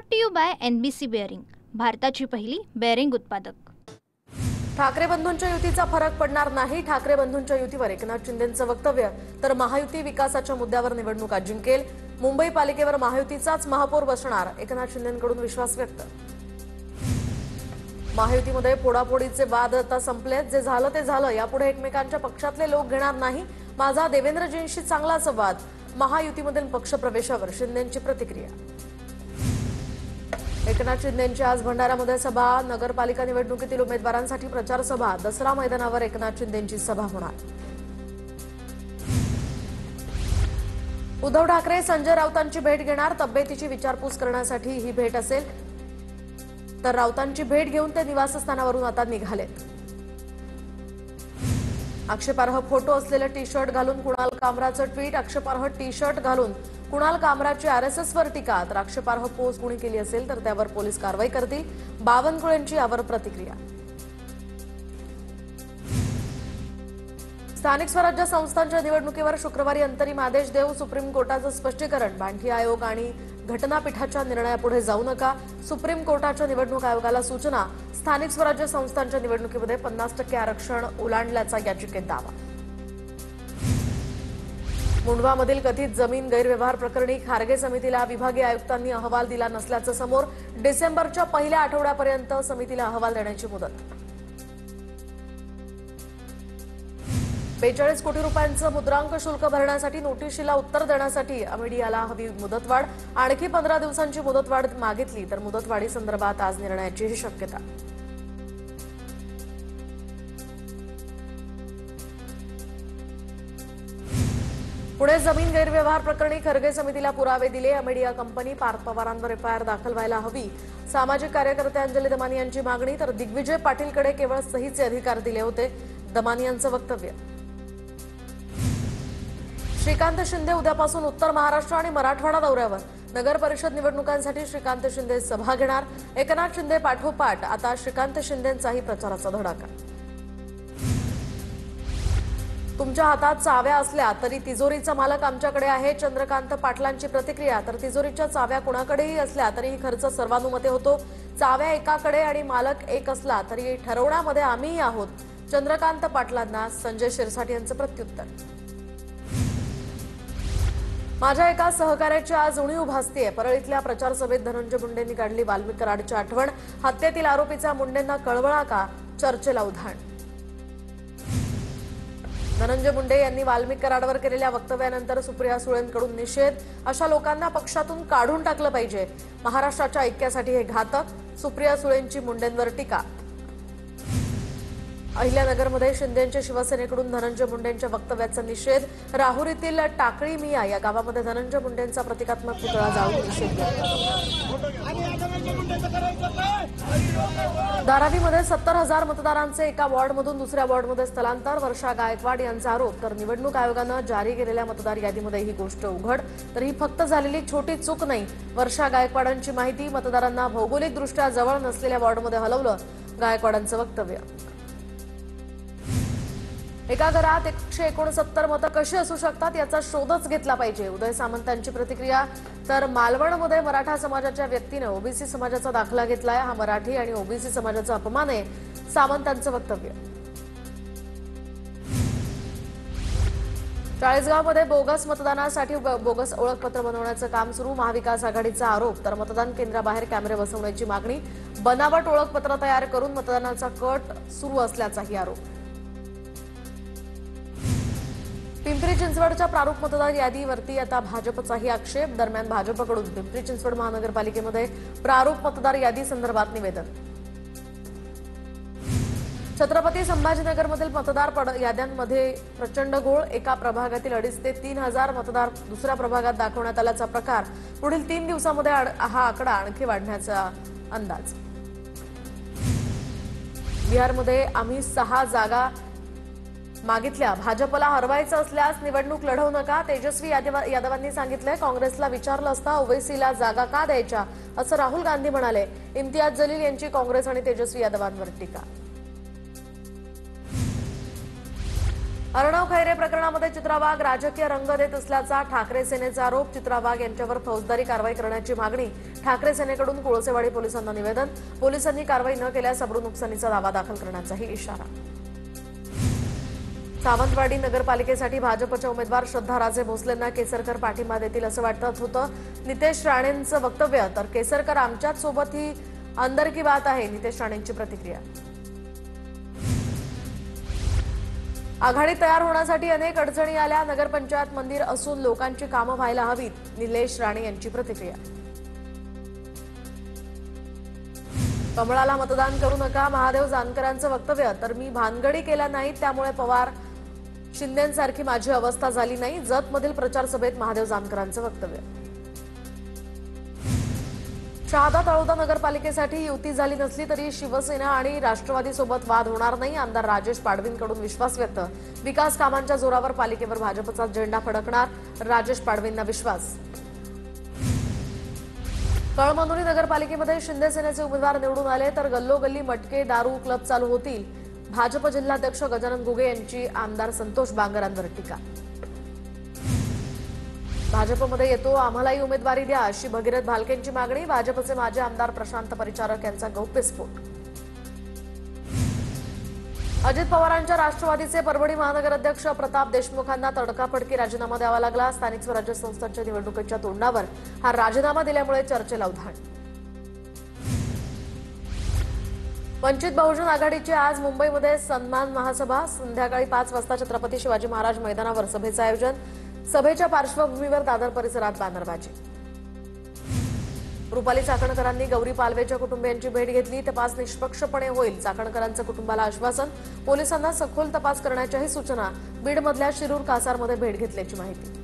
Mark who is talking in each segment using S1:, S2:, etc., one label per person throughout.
S1: Brought to you by NBC bearing, भारताची पहिली bearing उत्पादक।
S2: ठाकरे बंधूंच्या युतीचा फरक पडणार नाही। ठाकरे बंधूंच्या युतीवर एकनाथ शिंदेंचं वक्तव्य, तर महायुती विकासाच्या मुद्द्यावर निवडणूक जिंकेल। मुंबई पालिकेवर महायुतीचाच महापौर बसणार, एकनाथ शिंदेंकडून विश्वास व्यक्त। महायुतीमध्ये पोडापोडीचे वाद आता संपलेत, जे झालं ते झालं, यापुढे एकमेकांच्या पक्षातले लोक घेणार नाही। माझा देवेंद्रजींशी चांगला संवाद, महायुतीमधील पक्षप्रवेशावर शिंदेंची प्रतिक्रिया। एकनाथ शिंदेंची आज भंडाऱ्यामध्ये सभा, नगरपालिका निवडणुकीतील उमेदवारांसाठी प्रचार सभा, दसरा मैदानावर एकनाथ शिंदेंची सभा होणार। उद्धव ठाकरे संजय राऊतांची भेट घेणार, तब्येतीची विचारपूस करण्यासाठी ही भेट असेल, तर राऊतांची भेट घेऊन ते निवासस्थानावरून आता निघालेत। आक्षेपार्ह फोटो असलेलं टी शर्ट घालून कुणाल कामराचं ट्विट, आक्षेपार्ह टी शर्ट घालून कुणाल कामराची RSSवर टीका, तर आक्षेपार्ह पोस्ट कोणी केली असेल तर त्यावर पोलीस कारवाई करतील, बावनकुळेंची यावर प्रतिक्रिया। स्थानिक स्वराज्य संस्थांच्या निवडणुकीवर शुक्रवारी अंतरिम आदेश देऊ सुप्रीम कोर्टाचं स्पष्टीकरण, बांठी आयोग आणि घटनापीठाच्या निर्णयापुढे जाऊ नका, सुप्रीम कोर्टाच्या निवडणूक आयोगाला सूचना। स्थानिक स्वराज्य संस्थांच्या निवडणुकीमध्ये 50% आरक्षण ओलांडल्याचा याचिकेत दावा। मुंढवामधील कथित जमीन गैरव्यवहार प्रकरणी खारगे समितीला विभागीय आयुक्तांनी अहवाल दिला नसल्याचं समोर, डिसेंबरच्या पहिल्या आठवड्यापर्यंत समितीला अहवाल देण्याची मुदत। 42 कोटी रुपयांचं मुद्रांक शुल्क भरण्यासाठी नोटिशीला उत्तर देण्यासाठी मीडियाला हवी मुदतवाढ, आणखी 15 दिवसांची मुदतवाढ मागितली, तर मुदतवाढीसंदर्भात आज निर्णयाचीही शक्यता। पुणे जमीन गैरव्यवहार प्रकरणी खरगे समितीला पुरावे दिले, मीडिया कंपनी पार्थ पवारांवर FIR दाखल व्हायला हवी, सामाजिक कार्यकर्ते अंजली दमानी यांची मागणी, तर दिग्विजय पाटीलकडे केवळ सहीचे अधिकार दिले होते, दमानी यांचं वक्तव्य। श्रीकांत शिंदे उद्यापासून उत्तर महाराष्ट्र आणि मराठवाडा दौऱ्यावर, नगर परिषद निवडणुकांसाठी श्रीकांत शिंदे सभा घेणार, एकनाथ शिंदे पाठोपाठ आता श्रीकांत शिंदेंचाही प्रचाराचा धडाका। तुमच्या हातात चाव्या असल्या तरी तिजोरीचा मालक आमच्याकडे आहे, चंद्रकांत पाटलांची प्रतिक्रिया, तर तिजोरीच्या चाव्या कुणाकडेही असल्या तरीही खर्च सर्वानुमते होतो, चाव्या एकाकडे आणि मालक एक असला तरी ठरवण्यामध्ये आम्हीही आहोत, चंद्रकांत पाटलांना संजय शिरसाट यांचं प्रत्युत्तर। माझ्या एका सहकार्याची आज उणीव भासतीये, परळीतल्या प्रचार सभेत धनंजय मुंडेंनी काढली वाल्मिक कराडची आठवण, हत्येतील आरोपीचा मुंडेंना कळवळा का, चर्चेला उधाण। धनंजय मुंडे यांनी वाल्मिक कराडवर केलेल्या वक्तव्यानंतर सुप्रिया सुळेंकडून निषेध, अशा लोकांना पक्षातून काढून टाकलं पाहिजे, महाराष्ट्राच्या ऐक्यासाठी हे घातक, सुप्रिया सुळेंची मुंडेंवर टीका। अहिल्यानगरमध्ये शिंदेंच्या शिवसेनेकडून धनंजय मुंडेंच्या वक्तव्याचा निषेध, राहुरीतील टाकळी मिया या गावामध्ये धनंजय मुंडेंचा प्रतिकात्मक पुतळा जाळून निषेध केला। धारावीमध्ये 70,000 मतदारांचे एका वॉर्डमधून दुसऱ्या वॉर्डमध्ये स्थलांतर, वर्षा गायकवाड यांचा आरोप, तर निवडणूक आयोगानं जारी केलेल्या मतदार यादीमध्ये ही गोष्ट उघड, तर ही फक्त झालेली छोटी चूक नाही, वर्षा गायकवाडांची माहिती, मतदारांना भौगोलिकदृष्ट्या जवळ नसलेल्या वॉर्डमध्ये हलवलं, गायकवाडांचं वक्तव्य। एका घरात 169 मतं कशी असू शकतात याचा शोधच घेतला पाहिजे, उदय सामंतांची प्रतिक्रिया, तर मालवणमध्ये मराठा समाजाच्या व्यक्तीने ओबीसी समाजाचा दाखला घेतलाय, हा मराठी आणि ओबीसी समाजाचा अपमान आहे, सामंतांचं वक्तव्य। चाळीसगावमध्ये बोगस मतदानासाठी बोगस ओळखपत्र बनवण्याचं काम सुरू, महाविकास आघाडीचा आरोप, तर मतदान केंद्राबाहेर कॅमेरे बसवण्याची मागणी, बनावट ओळखपत्र तयार करून मतदानाचा कट सुरू असल्याचाही आरोप। पिंपरी चिंचवडच्या प्रारूप मतदार यादीवरती आता भाजपचाही आक्षेप, दरम्यान भाजपकडून पिंपरी चिंचवड महानगरपालिकेमध्ये प्रारूप मतदार यादी संदर्भात निवेदन। छत्रपती संभाजीनगरमधील मतदार याद्यांमध्ये प्रचंड घोळ, एका प्रभागातील 2,500 ते 3,000 मतदार दुसऱ्या प्रभागात दाखवण्यात आल्याचा प्रकार, पुढील 3 दिवसांमध्ये हा आकडा आणखी वाढण्याचा अंदाज। बिहारमध्ये आम्ही 6 जागा मागितल्या, भाजपला हरवायचं असल्यास निवडणूक लढवू नका, तेजस्वी यादवांनी सांगितलंय, काँग्रेसला विचारलं असता ओवैसीला जागा का द्यायच्या, असं राहुल गांधी म्हणाले, इम्तियाज जलील यांची काँग्रेस आणि तेजस्वी यादवांवर टीका। अर्णव खैरे प्रकरणामध्ये चित्रा वाघ राजकीय रंग देत असल्याचा ठाकरे सेनेचा आरोप. चित्रा वाघ यांच्यावर फौजदारी कारवाई करण्याची मागणी ठाकरे सेनेकडून कोळसेवाडी पोलिसांना निवेदन. पोलिसांनी कारवाई न केल्यास अब्रू नुकसानीचा दावा दाखल करण्याचाही इशारा. सावंतवाडी नगरपालिकेसाठी भाजपच्या उमेदवार श्रद्धा राजे भोसलेंना केसरकर पाठिंबा देतील असं वाटत होतं. नितेश राणेंचं वक्तव्य, तर केसरकर आमच्याच सोबत ही अंदर की बात आहे, नितेश राणेंची प्रतिक्रिया. आघाडी तयार होण्यासाठी अनेक अडचणी आल्या. नगरपंचायत मंदिर असून लोकांची कामं व्हायला हवीत, निलेश राणे यांची प्रतिक्रिया. कमळाला मतदान करू नका, महादेव जानकरांचं वक्तव्य, तर मी भानगडी केल्या नाहीत त्यामुळे पवार शिंदेंसारखी माझी अवस्था झाली नाही. जतमधील प्रचार सभेत महादेव जानकरांचं वक्तव्य. शहादा तळोदा नगरपालिकेसाठी युती झाली नसली तरी शिवसेना आणि राष्ट्रवादीसोबत वाद होणार नाही. आमदार राजेश पाडवींकडून विश्वास व्यक्त. विकास कामांच्या जोरावर पालिकेवर भाजपचा झेंडा फडकणार, राजेश पाडवींना विश्वास. कळमनुरी नगरपालिकेमध्ये शिंदे सेनेचे उमेदवार निवडून आले तर गल्लोगल्ली मटके दारू क्लब चालू होतील. भाजप जिल्हाध्यक्ष गजानन घुगे यांची आमदार संतोष बांगरांवर टीका. भाजपमध्ये येतो आम्हालाही उमेदवारी द्या अशी भगीरथ भालकेंची मागणी. भाजपचे माजी आमदार प्रशांत परिचारक यांचा गौप्यस्फोट. अजित पवारांच्या राष्ट्रवादीचे परभणी महानगर अध्यक्ष प्रताप देशमुखांना तडकाफडकी राजीनामा द्यावा लागला. स्थानिक स्वराज्य संस्थांच्या निवडणुकीच्या तोंडावर हा राजीनामा दिल्यामुळे चर्चेला उधाण. वंचित बहुजन आघाडीची आज मुंबईमध्ये सन्मान महासभा. संध्याकाळी 5 वाजता छत्रपती शिवाजी महाराज मैदानावर सभेचं आयोजन. सभेच्या पार्श्वभूमीवर दादर परिसरात बॅनरबाजी. रुपाली चाकणकरांनी गौरी पालवेच्या कुटुंबियांची भेट घेतली. तपास निष्पक्षपणे होईल, चाकणकरांचं कुटुंबाला आश्वासन. पोलिसांना सखोल तपास करण्याच्याही सूचना. बीडमधल्या शिरूर कासारमध्ये भेट घेतल्याची माहिती.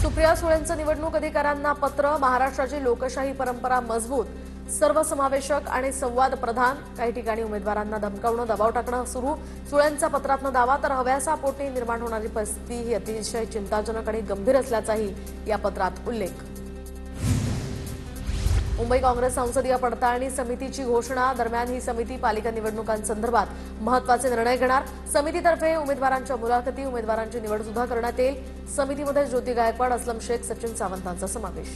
S2: सुप्रिया सुळेंचं निवडणूक अधिकाऱ्यांना पत्र. महाराष्ट्राची लोकशाही परंपरा मजबूत, सर्वसमावेशक आणि संवाद प्रधान. काही ठिकाणी उमेदवारांना धमकावणं, दबाव टाकणं सुरू. सुळेंचा पत्रातनं दावा, तर हव्यासा पोटी निर्माण होणारी परिस्थिती ही अतिशय चिंताजनक आणि गंभीर असल्याचाही या पत्रात उल्लेख. मुंबई काँग्रेस संसदीय पडताळणी समितीची घोषणा. दरम्यान ही समिती पालिका निवडणुकांसंदर्भात महत्त्वाचे निर्णय घेणार. समितीतर्फे उमेदवारांच्या मुलाखती, उमेदवारांची निवड सुद्धा करण्यात येईल. समितीमध्ये ज्योती गायकवाड, असलम शेख, सचिन सावंतांचा समावेश.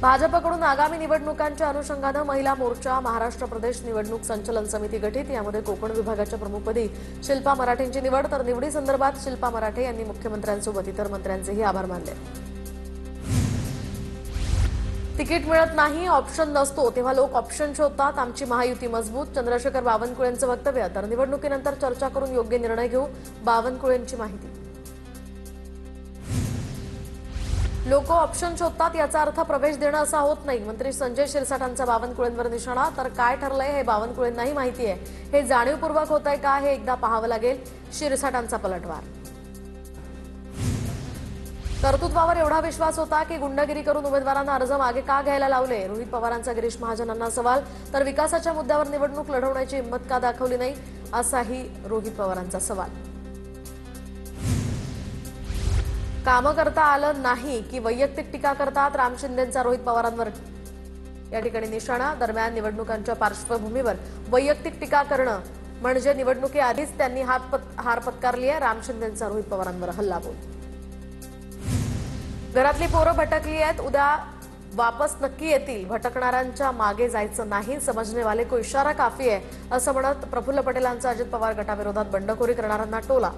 S2: भाजपकडून आगामी निवडणुकांच्या अनुषंगानं महिला मोर्चा. महाराष्ट्र प्रदेश निवडणूक संचलन समिती गठीत. यामध्ये कोकण विभागाच्या प्रमुखपदी शिल्पा मराठेंची निवड. तर निवडीसंदर्भात शिल्पा मराठे यांनी मुख्यमंत्र्यांसोबत इतर मंत्र्यांचेही आभार मानले. तिकीट मिळत नाही, ऑप्शन नसतो तेव्हा लोक ऑप्शन शोधतात. आमची महायुती मजबूत. चंद्रशेखर बावनकुळेंचं वक्तव्य. तर निवडणुकीनंतर चर्चा करून योग्य निर्णय घेऊ, बावनकुळेंची माहिती. लोक ऑप्शन शोधतात याचा अर्थ प्रवेश देणं असा होत नाही. मंत्री संजय शिरसाटांचा बावनकुळेंवर निशाणा. तर काय ठरलंय हे बावनकुळेंनाही माहिती आहे. हे जाणीवपूर्वक होत आहे का हे एकदा पाहावं लागेल. शिरसाटांचा पलटवार. कर्तृत्वावर एवढा विश्वास होता की गुंडगिरी करून उमेदवारांना अर्ज मागे का घ्यायला लावले. रोहित पवारांचा गिरीश महाजनांना सवाल. तर विकासाच्या मुद्द्यावर निवडणूक लढवण्याची हिंमत का दाखवली नाही, असाही रोहित पवारांचा सवाल. कामं करता आलं नाही की वैयक्तिक टीका करतात. राम शिंदेंचा रोहित पवारांवर या ठिकाणी निशाणा. दरम्यान निवडणुकांच्या पार्श्वभूमीवर वैयक्तिक टीका करणं म्हणजे निवडणुकीआधीच त्यांनी हार पत्कारली आहे. राम शिंदेंचा रोहित पवारांवर हल्लाबोल. घरातली पोरं भटकली आहेत, उद्या वापस नक्की येतील. भटकणाऱ्यांच्या मागे जायचं नाही, समजनेवाले को इशारा काफी आहे, असं म्हणत प्रफुल्ल पटेलांचा अजित पवार गटाविरोधात बंडखोरी करणाऱ्यांना टोला.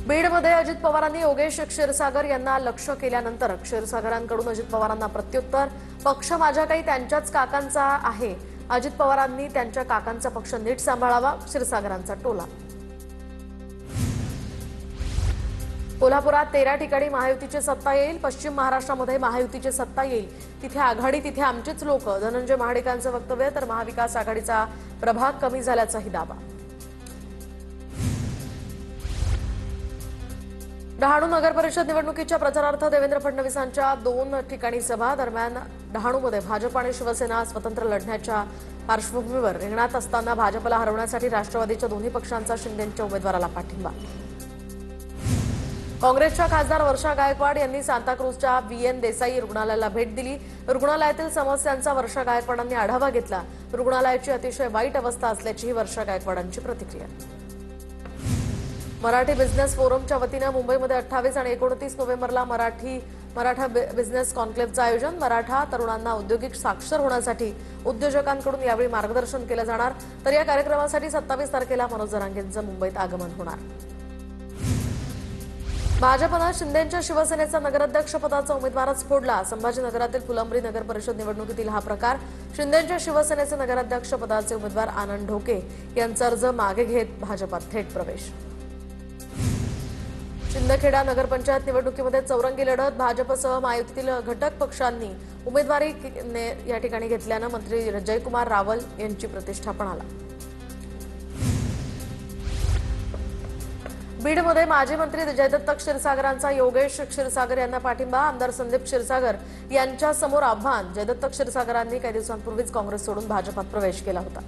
S2: बीडमध्ये अजित पवारांनी योगेश क्षीरसागर यांना लक्ष्य केल्यानंतर क्षीरसागरांकडून अजित पवारांना प्रत्युत्तर. पक्ष माझ्या काही त्यांच्याच काकांचा आहे. अजित पवारांनी त्यांच्या काकांचा पक्ष नीट सांभाळावा, क्षीरसागरांचा टोला. कोल्हापुरात 13 ठिकाणी महायुतीची सत्ता येईल. पश्चिम महाराष्ट्रामध्ये महायुतीची सत्ता येईल. तिथे आघाडी, तिथे आमचेच लोक. धनंजय महाडिकांचं वक्तव्य. तर महाविकास आघाडीचा प्रभाग कमी झाल्याचाही दावा. डहाणू नगर परिषद निवडणुकीच्या प्रचारार्थ देवेंद्र फडणवीसांच्या 2 ठिकाणी सभा. दरम्यान डहाणूमध्ये भाजप आणि शिवसेना स्वतंत्र लढण्याच्या पार्श्वभूमीवर रिंगणात असताना भाजपला हरवण्यासाठी राष्ट्रवादीच्या दोन्ही पक्षांचा शिंदेंच्या उमेदवाराला पाठिंबा. काँग्रेसच्या खासदार वर्षा गायकवाड यांनी सांताक्रूजच्या VN देसाई रुग्णालयाला भेट दिली। रुग्णालयातील समस्यांचा वर्षा गायकवाडांनी आढावा घेतला। रुग्णालयाची अतिशय वाईट अवस्था असल्याची वर्षा गायकवाडांची प्रतिक्रिया। मराठी बिझनेस फोरमच्या वतीने मुंबईमध्ये 28 आणि 29 नोव्हेंबरला मराठा बिझनेस कॉन्क्लेव्हचं आयोजन। मराठा तरुणांना औद्योगिक साक्षर होण्यासाठी उद्योजकांकडून यावेळी मार्गदर्शन केलं जाणार। तर या कार्यक्रमासाठी 27 तारखेला मनोज जरांगेंचं मुंबईत आगमन होणार। भाजपनं शिंदेंच्या शिवसेनेचा नगराध्यक्षपदाचा उमेदवारच फोडला। संभाजीनगरातील फुलंब्री नगर परिषद निवडणुकीतील हा प्रकार। शिंदेंच्या शिवसेनेचे नगराध्यक्षपदाचे उमेदवार आनंद ढोके यांचा अर्ज मागे घेत भाजपात थेट प्रवेश। शिंदखेडा नगरपंचायत निवडणुकीमध्ये चौरंगी लढत। भाजपसह महायुतीतील घटक पक्षांनी उमेदवारी या ठिकाणी घेतल्यानं मंत्री जयकुमार रावल यांची प्रतिष्ठा पणाला। बीडमध्ये माजी मंत्री जयदत्त क्षीरसागरांचा योगेश क्षीरसागर यांना पाठिंबा। आमदार संदीप क्षीरसागर यांच्या समोर आव्हान। जयदत्त क्षीरसागरांनी काही दिवसांपूर्वीच काँग्रेस सोडून भाजपात प्रवेश केला होता।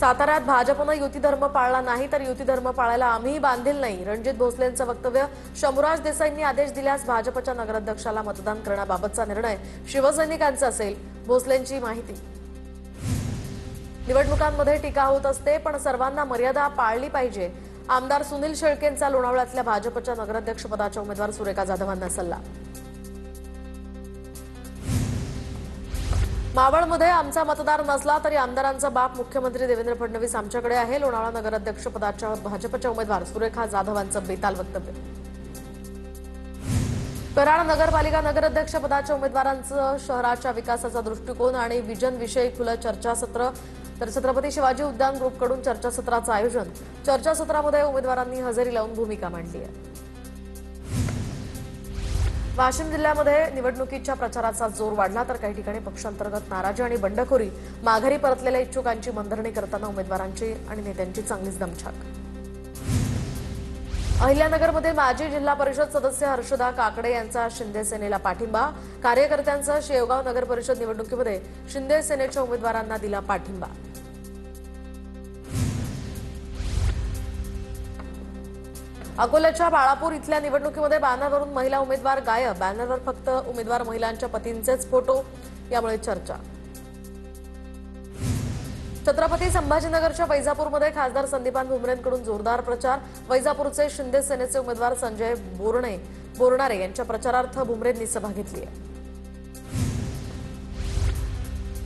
S2: साताऱ्यात भाजपनं युती धर्म पाळला नाही तर युती धर्म पाळायला आम्हीही बांधील नाही। रणजित भोसलेंचं वक्तव्य। शंभूराज देसाईंनी आदेश दिल्यास भाजपच्या नगराध्यक्षाला मतदान करण्याबाबतचा निर्णय शिवसैनिकांचा असेल, भोसलेंची माहिती। निवडणुकांमध्ये टीका होत असते पण सर्वांना मर्यादा पाळली पाहिजे। आमदार सुनील शेळकेंचा लोणावळ्यातल्या भाजपच्या नगराध्यक्षपदाच्या उमेदवार सुरेखा जाधवांना सल्ला। मावळमध्ये आमचा मतदार नसला तरी आमदारांचा बाप मुख्यमंत्री देवेंद्र फडणवीस आमच्याकडे आहे। लोणावळा नगराध्यक्षपदाच्या भाजपच्या उमेदवार सुरेखा जाधवांचं बेताल वक्तव्य। कराड नगरपालिका नगराध्यक्षपदाच्या उमेदवारांचं शहराच्या विकासाचा दृष्टिकोन आणि विजन विषयी खुलं चर्चासत्र। तर छत्रपती शिवाजी उद्यान ग्रुपकडून चर्चासत्राचं आयोजन। चर्चासत्रामध्ये उमेदवारांनी हजेरी लावून भूमिका मांडली आहे। वाशिम जिल्ह्यामध्ये निवडणुकीच्या प्रचाराचा जोर वाढला तर काही ठिकाणी पक्षांतर्गत नाराजी आणि बंडखोरी। माघारी परतलेल्या इच्छुकांची मनधरणी करताना उमेदवारांची आणि नेत्यांची चांगलीच दमछाक। अहिल्यानगरमध्ये माजी जिल्हा परिषद सदस्य हर्षदा काकडे यांचा शिंदे सेनेला पाठिंबा। कार्यकर्त्यांचा शेवगाव नगर परिषद निवडणुकीमध्ये शिंदे सेनेच्या उमेदवारांना दिला पाठिंबा। अकोल्याच्या बाळापूर इथल्या निवडणुकीमध्ये बॅनरवरून महिला उमेदवार गायब। बॅनरवर फक्त उमेदवार महिलांच्या पतींचेच फोटो, यामुळे चर्चा। छत्रपती संभाजीनगरच्या वैजापूरमध्ये खासदार संदीपान भुमरेंकडून जोरदार प्रचार। वैजापूरचे शिंदे सेनेचे उमेदवार संजय बोरणारे यांच्या प्रचारार्थ भुमरेंनी सभा घेतली आहे।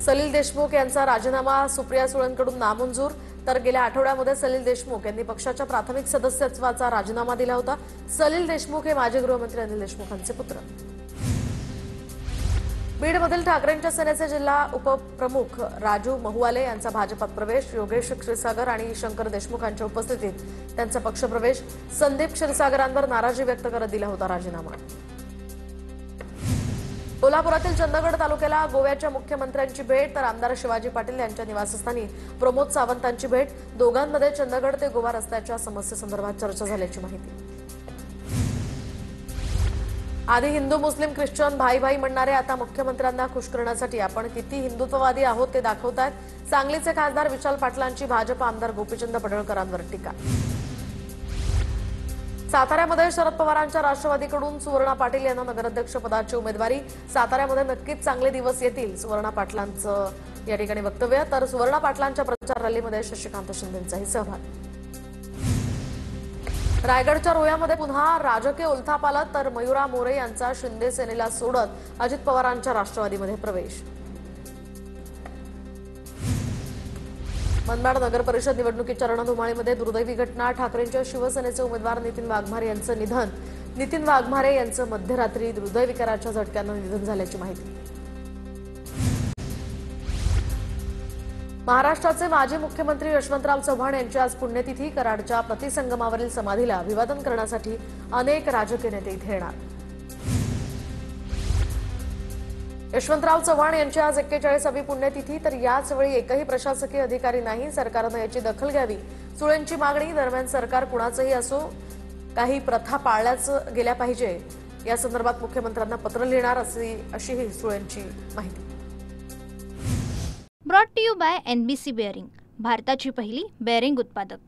S2: सलील देशमुख यांचा राजीनामा सुप्रिया सुळेंकडून नामंजूर। तर गेल्या आठवड्यामध्ये सलील देशमुख यांनी पक्षाच्या प्राथमिक सदस्यत्वाचा राजीनामा दिला होता। सलील देशमुख हे माजी गृहमंत्री अनिल देशमुखांचे पुत्र। बीडमधील ठाकरेंच्या सेनेचे जिल्हा उपप्रमुख राजू महुआले यांचा भाजपात प्रवेश। योगेश क्षीरसागर आणि शंकर देशमुखांच्या उपस्थितीत त्यांचा पक्षप्रवेश। संदीप क्षीरसागरांवर नाराजी व्यक्त करत दिला होता राजीनामा। कोल्हापुरातील चंदगड तालुक्याला गोव्याच्या मुख्यमंत्र्यांची भेट तर आमदार शिवाजी पाटील यांच्या निवासस्थानी प्रमोद सावंतांची भेट। दोघांमध्ये चंदगड ते गोवा रस्त्याच्या समस्येसंदर्भात चर्चा झाल्याची माहिती। आधी हिंदू मुस्लिम ख्रिश्चन भाई भाई म्हणणारे आता मुख्यमंत्र्यांना खुश करण्यासाठी आपण किती हिंदुत्ववादी आहोत ते दाखवतायत। सांगलीचे खासदार विशाल पाटलांची भाजप आमदार गोपीचंद पडळकरांवर टीका। साताऱ्यामध्ये शरद पवारांच्या राष्ट्रवादीकडून सुवर्णा पाटील यांना नगराध्यक्षपदाची उमेदवारी। साताऱ्यामध्ये नक्कीच चांगले दिवस येतील, सुवर्णा पाटलांचं या ठिकाणी वक्तव्य। तर सुवर्णा पाटलांच्या प्रचार रॅलीमध्ये शशिकांत शिंदेंचाही सहभाग। रायगडच्या रोह्यामध्ये पुन्हा राजकीय उलथापालथ तर मयुरा मोरे यांचा शिंदे सेनेला सोडत अजित पवारांच्या राष्ट्रवादीमध्ये प्रवेश। मनमाड नगर परिषद निवडणुकीच्या रणधुमाळीमध्ये दुर्दैवी घटना। ठाकरेंच्या शिवसेनेचे उमेदवार नितीन वाघमारे यांचं निधन। नितीन वाघमारे यांचं मध्यरात्री हृदयविकाराच्या झटक्यानं निधन झाल्याची माहिती। महाराष्ट्राचे माजी मुख्यमंत्री यशवंतराव चव्हाण यांची आज पुण्यतिथी। कराडच्या प्रतिसंगमावरील समाधीला अभिवादन करण्यासाठी अनेक राजकीय नेते इथे येणार। यशवंतराव चव्हाण यांची आज 41वी पुण्यतिथी। तर याच वेळी एकही प्रशासकीय अधिकारी नाही, सरकारने याची दखल घ्यावी सुळेंची मागणी। दरम्यान सरकार कुणाचंही असो काही प्रथा पाळल्याच गेल्या पाहिजे या संदर्भात मुख्यमंत्र्यांना पत्र लिहिणार अशीही सुळेंची माहिती।
S1: Brought to you by NBC bearing, भारताची पहिली बेअरिंग उत्पादक।